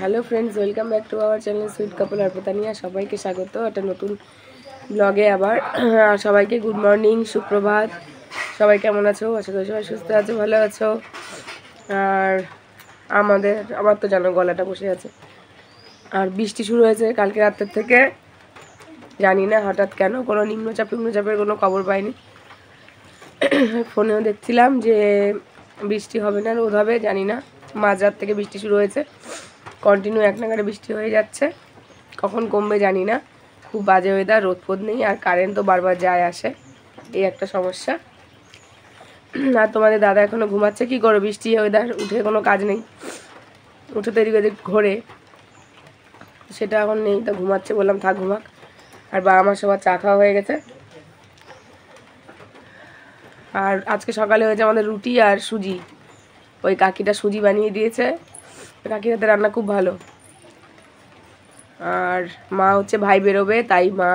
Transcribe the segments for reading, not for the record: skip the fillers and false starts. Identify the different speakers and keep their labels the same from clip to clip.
Speaker 1: Hello friends, welcome back to our channel sweet couple Arpotania. সবাইকে স্বাগত একটা নতুন ব্লগে। আবার সবাইকে গুড মর্নিং, সুপ্রভাত। সবাই কেমন আছো? আশা করি সবাই সুস্থ আছো, ভালো আছো। আর আমার তো জানো গলাটা বসে আছে। আর বৃষ্টি শুরু হয়েছে কালকে রাতের থেকে, জানি না হঠাৎ কেন, কোনো নিম্নচাপের কোনো খবর পাইনি। ফোনেও দেখছিলাম যে বৃষ্টি হবে না, রোদ হবে, জানি না। মাঝরাত থেকে বৃষ্টি শুরু হয়েছে, কন্টিনিউ এক নাগারে বৃষ্টি হয়ে যাচ্ছে, কখন কমবে জানি না। খুব বাজে ওয়েদার, রোদ ফোদ নেই, আর কারেন্ট তো বারবার যায় আসে, এই একটা সমস্যা। আর তোমাদের দাদা এখনও ঘুমাচ্ছে, কি করো বৃষ্টি ওয়েদার, উঠে কোনো কাজ নেই, উঠে তো এদিক ওদিক ঘোরে, সেটা এখন নেই, তা ঘুমাচ্ছে, বললাম থাক ঘুমাক। আর বাবা আমার সবার চা খাওয়া হয়ে গেছে। আর আজকে সকালে হয়েছে আমাদের রুটি আর সুজি। ওই কাকিটা সুজি বানিয়ে দিয়েছে, কাকির হাতে রান্না খুব ভালো। আর মা হচ্ছে ভাই বেরোবে, তাই মা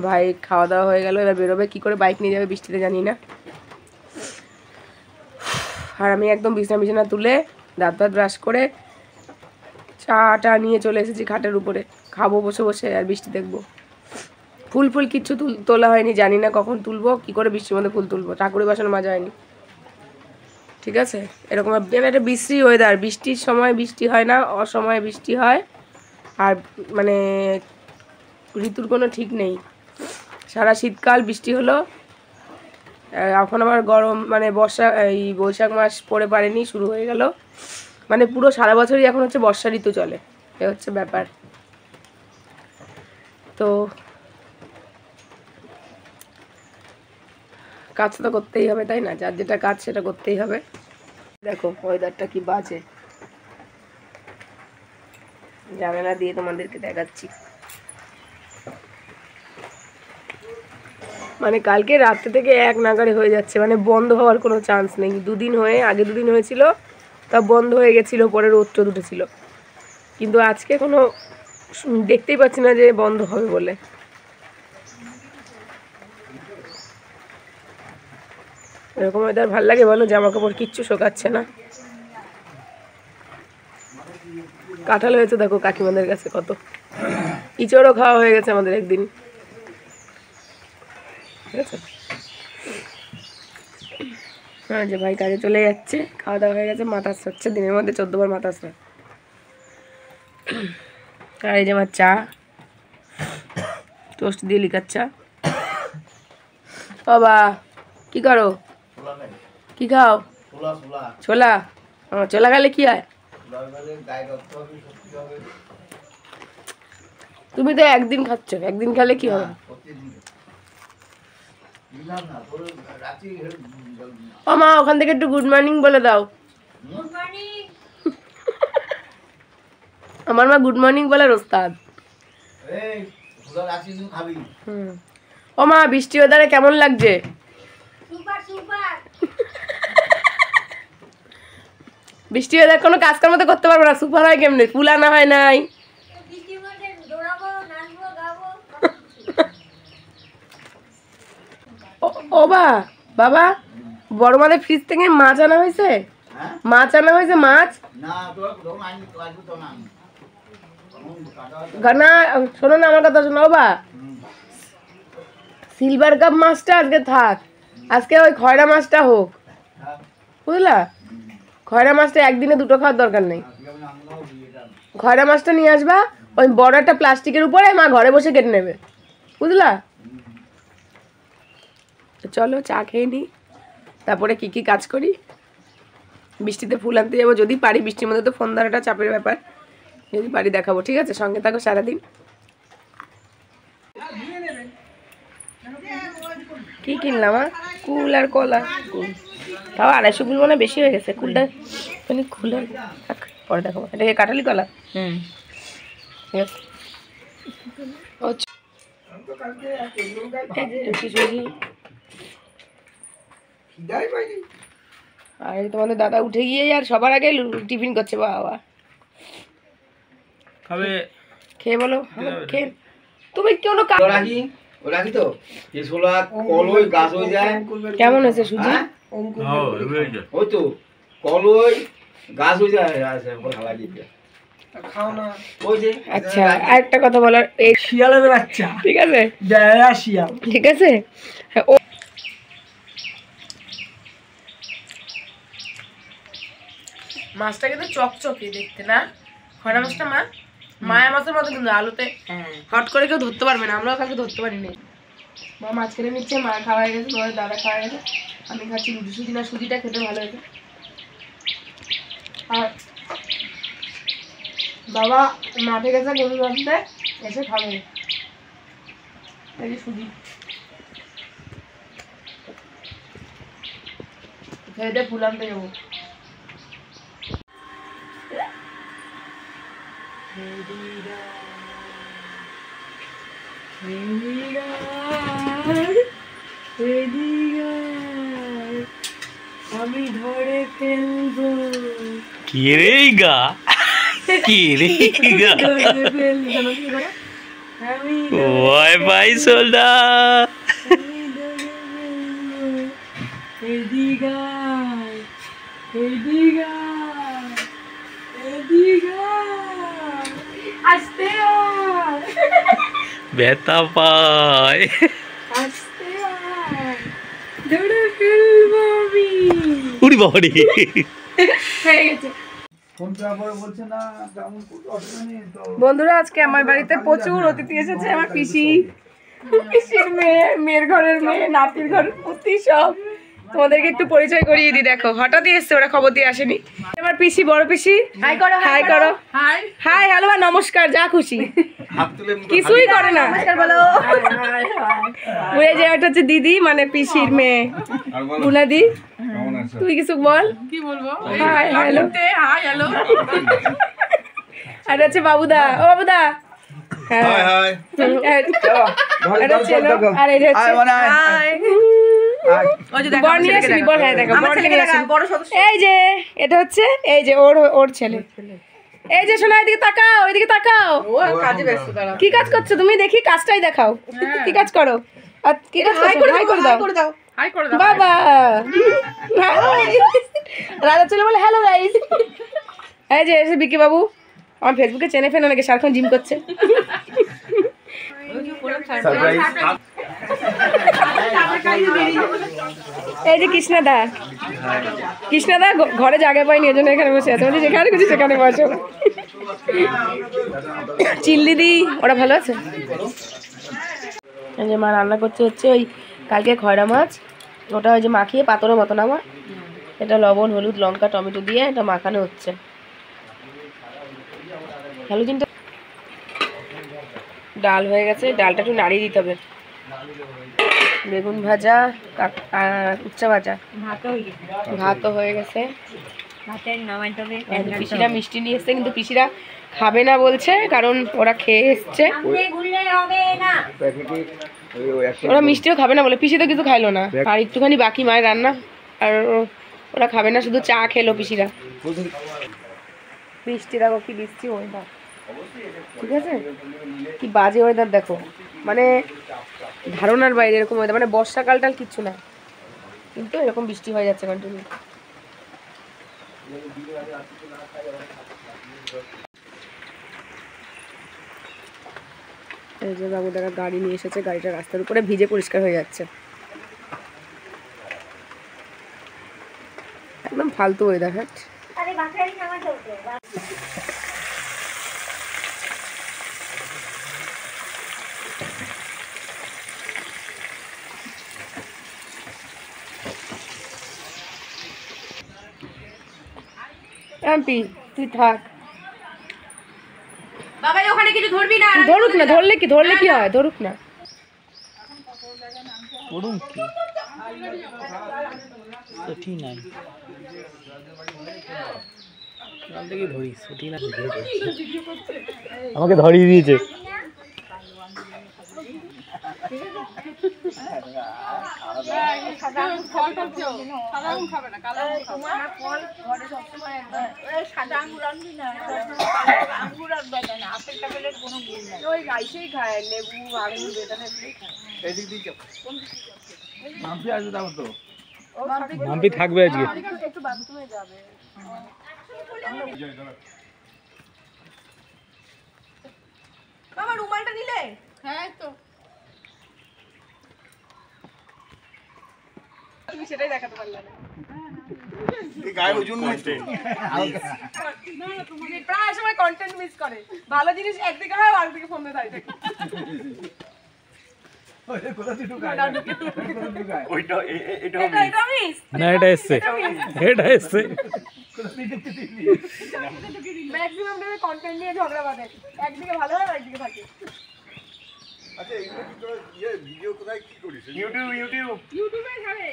Speaker 1: ভাই খাওয়া দাওয়া হয়ে গেল, এবার বেরোবে, কী করে বাইক নিয়ে যাবে বৃষ্টিতে জানি না। আর আমি একদম বিছানা তুলে দাঁত ব্রাশ করে চাটা নিয়ে চলে এসেছি খাটের উপরে, খাবো বসে বসে আর বৃষ্টি দেখবো। ফুল কিচ্ছু তোলা হয়নি, জানি না কখন তুলবো, কি করে বৃষ্টির মধ্যে ফুল তুলবো, ঠাকুরের বাসন মাজা হয়নি। ঠিক আছে, এরকম একটা বিশ্রী ওয়েদার, বৃষ্টির সময় বৃষ্টি হয় না, অসময়ে বৃষ্টি হয়। আর মানে ঋতুর কোনো ঠিক নেই, সারা শীতকাল বৃষ্টি হলো, এখন আবার গরম, মানে বর্ষা, এই বৈশাখ মাস পড়ে পারেনি, শুরু হয়ে গেল। মানে পুরো সারা বছরই এখন হচ্ছে বর্ষা ঋতু চলে, এ হচ্ছে ব্যাপার। তো কাজ তো করতেই হবে, তাই না? যার যেটা কাজ সেটা করতেই হবে। দেখো ওয়েদারটা কি বাজে, জানালা দিয়ে তোমাদেরকে দেখাচ্ছি। মানে কালকে রাত্রে থেকে এক নাগাড়ে হয়ে যাচ্ছে, মানে বন্ধ হওয়ার কোনো চান্স নেই। আগে দুদিন হয়েছিল, তা বন্ধ হয়ে গেছিলো, পরে রোদ টোদ উঠেছিল, কিন্তু আজকে কোনো দেখতেই পাচ্ছি না যে বন্ধ হবে বলে। এরকম ওয়েদার ভাল লাগে বলো? জামা কাপড় কিচ্ছু শোকাচ্ছে না। কাঁঠাল হয়েছে দেখো কাকিমাদের কাছে কত, ইঁচড়ও খাওয়া হয়ে গেছে আমাদের একদিন, ঠিক আছে। হ্যাঁ, যে ভাই কাজে চলে যাচ্ছে, খাওয়া দাওয়া হয়ে গেছে, মাথা আসছে, দিনের মধ্যে 14 বার মাথা আসছে। আর এই যে আমার চা, টোস্ট দিয়ে লিকার চা। বাবা কি করো, কি খাও? ছোলা। ছোলা খেলে কি হয়? তুমি তো একদিন খাচ্ছ, একদিন খেলে কি হবে? ও মা, ওখান থেকে একটু গুড মর্নিং বলে দাও। আমার মা গুড মর্নিং বলার ওস্তাদ। ও মা, বৃষ্টি ওয়েদারে কেমন লাগছে? বৃষ্টি ওয়েদার কোনো কাজকর্ম তো করতে পারবো না, সুপার হয় কেমনে? ফুল আনা হয় নাই। ও বাবা, বড় মাদের ফ্রিজ থেকে মাছ আনা হয়েছে, মাছ আনা হয়েছে, মাছ না। শোনো না আমার কথা, শোনো বাবা, সিলভার কাপ মাছটা আজকে থাক, আজকে ওই খয়রা মাছটা হোক, বুঝলা? খয়রা মাছটা একদিনে দুটো খাওয়ার দরকার নেই। খয়রা মাছটা নিয়ে আসবা, ওই বড় একটা প্লাস্টিকের উপরে, মা ঘরে বসে কেটে নেবে, বুঝলা? চলো চা খেয়ে নিই, তারপরে কি কি কাজ করি। বৃষ্টিতে ফুল আনতে যাবো, যদি পারি। বৃষ্টির মধ্যে তো ফোন ধরাটা চাপের ব্যাপার, যদি পারি দেখাবো, ঠিক আছে? সঙ্গে থাকো সারাদিন। কি কিনলাম? কুল আর কলা। কুল তাও 250 কুল, মানে বেশি হয়ে গেছে। কুলটা মানে খুলে পরে দেখাবো। এটা কি কাঁঠালি কলা? ঠিক আছে। আর তোমাদের দাদা উঠে গিয়ে আর সবার আগে টিফিন করছে। বাবা খাবে, খেয়ে বলো, খেয়ে। তুমি কেন কেমন হয়েছে সুজি?
Speaker 2: খাও না ওই যে
Speaker 1: আচ্ছা আরেকটা কথা বলার, এই
Speaker 2: শিয়ালের বাচ্চা,
Speaker 1: ঠিক আছে
Speaker 2: জায়গা শিয়াল,
Speaker 1: ঠিক আছে। হ্যাঁ, ও মাছটা কিন্তু চকচকে দেখতে না, খয়রা মাছটা মা মায়া মাছের মতো কিন্তু আলুতে হট করে কেউ ধরতে পারবে না, আমরাও কাউকে ধরতে পারিনি। মা মাছ কেটে নিচ্ছে, মা খাওয়া হয়ে গেছে, তোমার দাদা খাওয়া গেছে, আমি খাচ্ছি রুটি সুজি, না সুজিটা খেতে ভালো হয়েছে। আর বাবা মাঠে গেছে গরু বাঁধতে, এসে খাবে এই যে সুজি খেয়ে দিয়ে ফুল আনতে যাবো। আমি ধরে ফেলবো
Speaker 3: কি রে গা, কি রে গা, ওই ভাই সোলদা ব্যথা পায়। উড়ি বাবারি
Speaker 1: বন্ধুরা, আজকে আমার বাড়িতে প্রচুর অতিথি এসেছে। আমার পিসি, পিসির মেয়ে, মেয়ের ঘরের মেয়ে, নাতির ঘরের পুতি, সব তোমাদেরকে একটু পরিচয় করিয়ে দিই। দেখো হঠাৎই এসছে, ওরা খবর দিয়ে আসেনি। আমার পিসি, বড় পিসি, হাই করো, হাই করো, হাই হাই হ্যালো বা নমস্কার, যা খুশি, কিছুই করে না। ওই যে এটা হচ্ছে দিদি, মানে পিসির মেয়ে বুনাদি। তুই কিছু বল। কি বলবো? Hi hello, hi hello. আর হচ্ছে বাবুদা, ও বাবুদা, হাই হাই। এটা ছিল, আর এই হচ্ছে হাই। বড় নিয়ে আসিনি, বল। হ্যাঁ দেখো, এই যে এটা হচ্ছে, এই যে ওর ছেলে। এই যে শোনা, এদিকে তাকাও, এদিকে তাকাও। কি কাজ করছো তুমি? দেখি কাজটাই দেখাও, কি কাজ করো। আর কি কাজ করছো? হাই করে দাও, হাই করে দাও বাবা। রাজা ছেলে বলে হ্যালো গাইস। এই যে এসে বিকি বাবু, আমার ফেসবুকে চেনে ফেলে নাকি, সারাক্ষণ জিম করছে। এই যে কৃষ্ণাদা, কৃষ্ণাদা ঘরে জায়গা পাইনি, এজন্য এখানে বসে আছে। বলছি যেখানে খুশি সেখানে বসো। চিল দিদি, ওরা ভালো আছে? এই যে মা রান্না করছে হচ্ছে ওই কালকে খয়রা মাছ, ওটা ওই যে মাখিয়ে পাতরের মতন আমার, এটা লবণ হলুদ লঙ্কা টমেটো দিয়ে এটা মাখানো হচ্ছে। হ্যালোজিনটা ডাল হয়ে গেছে, ডালটা একটু নাড়িয়ে দিতে হবে। বেগুন ভাজা, উচ্চা ভাজা, ভাতও হয়ে গেছে। পিসিরা মিষ্টি নিয়ে এসছে, কিন্তু পিসিরা খাবে না বলছে, কারণ ওরা খেয়ে এসছে। ওরা মিষ্টিও খাবে না বলে, পিসি তো কিছু খাইলো না। আর একটুখানি বাকি মায়ের রান্না, আর ওরা খাবে না, শুধু চা খেলো পিসিরা। বৃষ্টি দেখো, কি বৃষ্টি ওয়েদার, ঠিক আছে, কি বাজে ওয়েদার দেখো, মানে ধারণার বাইরে এরকম ওয়েদার, মানে বর্ষাকালটাল কিচ্ছু না, কিন্তু এরকম বৃষ্টি হয়ে যাচ্ছে কন্টিনিউ। এই যে বাবু দাদা গাড়ি নিয়ে এসেছে, গাড়িটা রাস্তার উপরে ভিজে পরিষ্কার হয়ে যাচ্ছে। একদম ফালতু ওয়েদার। হ্যাঁ এমপি, তুই থাক বাবা, ওখানে কিছু ধরবি না। ধরুক না, ধরলে কি হয়, ধরুক না।
Speaker 3: আমাকে ধরিয়ে দিয়েছে। মাম্পি থাকবে আজকে।
Speaker 1: মোবাইলটা নিলে? হ্যাঁ তো তুমি সেটাই দেখাতে পারলে না। প্রায় সময় কন্টেন্ট মিস করে, ভালো জিনিস একদিকে হয় আর একদিকে ফোনে তাই থাকে।
Speaker 3: না এটা এসছে
Speaker 1: ম্যাক্সিমাম টাইমে কন্টেন্ট নিয়ে ঝগড়া বাঁধে, একদিকে ভালো হয় আর একদিকে থাকে।
Speaker 4: আচ্ছা এগুলো কি তোরা ভিডিও কোথায় কি করিস?
Speaker 1: ইউটিউবে ছাড়ে,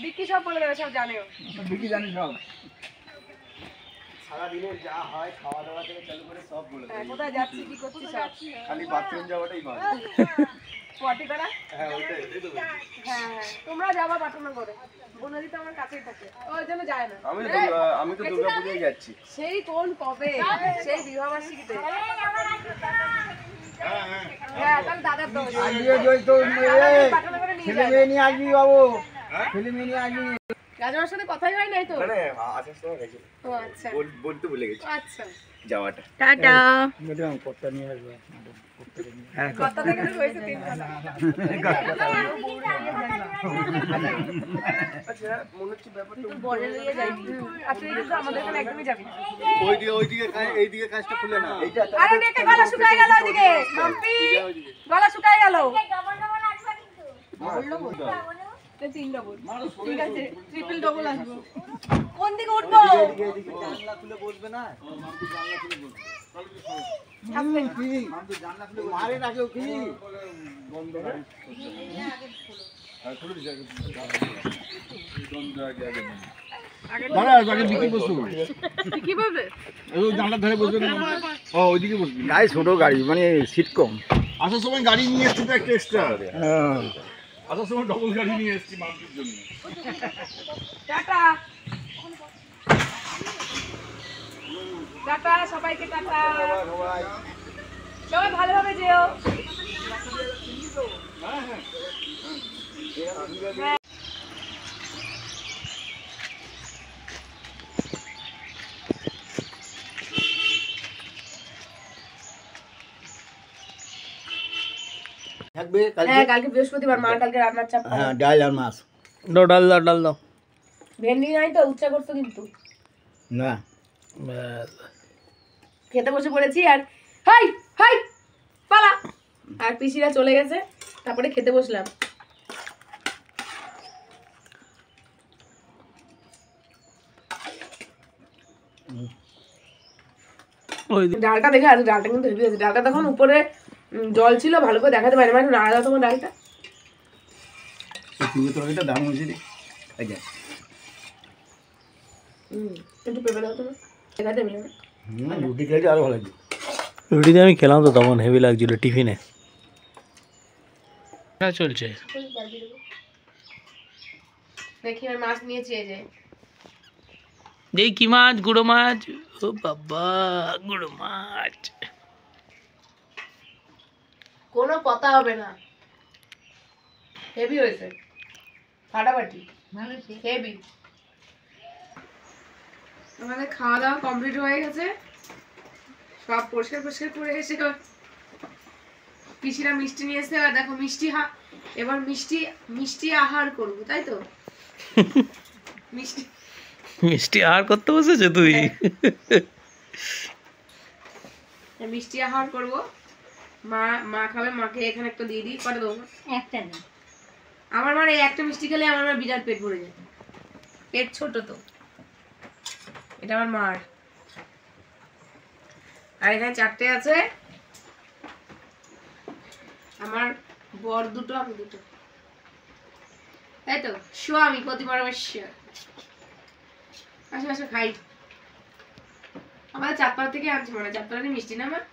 Speaker 1: বিকি সব বলে দেবে, সব জানেও।
Speaker 2: বিকি জানি সব।
Speaker 4: সারাদিনের যা হয় খাওয়া দাওয়া থেকে চালু করে সব বলে দেয়।
Speaker 1: কোথায় যাচ্ছি কি করছি সব।
Speaker 4: খালি বাথরুম যাওয়াটাই বাদ।
Speaker 1: পটি করা?
Speaker 4: হ্যাঁ ওইটাই তো।
Speaker 1: হ্যাঁ তোমরা যাবা পাঠানো করে, বোনাদি তো আমার কাছেই থাকে, ওই জন্য যায় না।
Speaker 4: আমি তো দুর্গাপূজায় যাচ্ছি।
Speaker 1: সেই কোন কবে, সেই বিবাহবার্ষিকীতে। হ্যাঁ তাহলে দাদার দোষ। পাঠানো করে নিয়ে যায়।
Speaker 2: নিয়ে আসবি বাবু, ছেলে মেয়ে নিয়ে আসবি।
Speaker 1: রাজার সাথে কথাই হয় নাই তো?
Speaker 4: মানে আসার সময় গেছিল।
Speaker 1: ও আচ্ছা
Speaker 4: বলতে ভুলে গেছি
Speaker 1: আচ্ছা।
Speaker 4: যাওয়াটা।
Speaker 1: টাটা।
Speaker 2: ম্যাডাম কর্তা নিয়ে আসবে।
Speaker 1: কথা থেকে তো হয়েছে 3 কথা।
Speaker 4: আচ্ছা মনে হচ্ছে ব্যাপারটা
Speaker 1: তুই বলে নিয়ে যাবি। আচ্ছা এই তো আমাদের এখানে একদমই যাবি না।
Speaker 4: ওইদিকে এইদিকে কাজটা খুলে না। এইটা
Speaker 1: আরে দেখে গলা শুকায় গেল ওইদিকে। মাম্পি গলা শুকায় গেল। তিন ডবল। ঠিক আছে ট্রিপল ডবল আসবো। কোন দিকে উঠবো?
Speaker 4: জানলা খুলে বসবে না।
Speaker 2: মারে রাখো কি?
Speaker 1: কি বলবে?
Speaker 2: জানলা ধরে বসবে না। ও ওইদিকে বসবি। গাড়ি ছোট গাড়ি, মানে সিট কম।
Speaker 4: আসার সময় গাড়ি নিয়ে এসছি তো একটা এক্সট্রা।
Speaker 2: হ্যাঁ।
Speaker 4: আসার সময় ডবল গাড়ি নিয়ে এসছি মাম্পির জন্য।
Speaker 1: টাটা। টাটা সবাইকে টাটা। সবাই ভালোভাবে যেও।
Speaker 2: থাকবে
Speaker 1: হ্যাঁ কালকে বৃহস্পতিবার, মার কালকে রান্নার চাপ।
Speaker 2: হ্যাঁ, ডাল আর মাছ।
Speaker 3: ডাল দাও
Speaker 1: ভেন্ডি নাই তো, উচ্চা করছো কিন্তু।
Speaker 2: না
Speaker 1: খেতে বসে পড়েছি আর হাই হাই পালা, আর পিসিরা চলে গেছে, তারপরে খেতে বসলাম। ডালটা দেখে আছে, ডালটা কিন্তু হেভি আছে। ডালটা তখন উপরে জল ছিল, ভালো করে দেখাতে পারি মানে নাড়া দাও তোমার ডালটা।
Speaker 2: তুমি তরকারিটা দাম হয়েছে রে। এই যে
Speaker 1: একটু পেঁপে দাও তোমার, দেখাতে মিলে না।
Speaker 2: রুটি খেলে আরো ভালো লাগবে।
Speaker 3: রুটিতে আমি খেলাম তো তখন হেভি লাগছিল টিফিনে। চলছে
Speaker 1: দেখি আমি মাছ নিয়েছি, এই যে
Speaker 3: এই কি মাছ? গুঁড়ো মাছ। ও বাবা গুঁড়ো মাছ।
Speaker 1: কোনো কথা হবে না, হেভি হয়েছে, ফাটাফাটি হেভি। আমাদের খাওয়া দাওয়া কমপ্লিট হয়ে গেছে, সব পরিষ্কার করে এসে পিসিরা মিষ্টি নিয়ে এসে, আর দেখো এবার মিষ্টি আহার করবো, তাই তো?
Speaker 3: মিষ্টি আর করতে বসেছে তুই?
Speaker 1: মিষ্টি আহার করবো, মা খাবে, মাকে এখানে একটা দিয়ে দিই, কটা দেবো? একটা না, আমার মানে একটা মিষ্টি খেলে আমার বিরাট পেট ভরে যায়, পেট ছোট তো। এটা আমার মার, আর এখানে 4টে আছে, আমার বর 2টো, আমি 2টো, তাই তো? স্বামী প্রতি পরমেশ্বর। আসো আসো খাই। আমাদের চাঁদপাড়া থেকে আনছি, মানে চাঁদপাড়া মিষ্টি না আমার।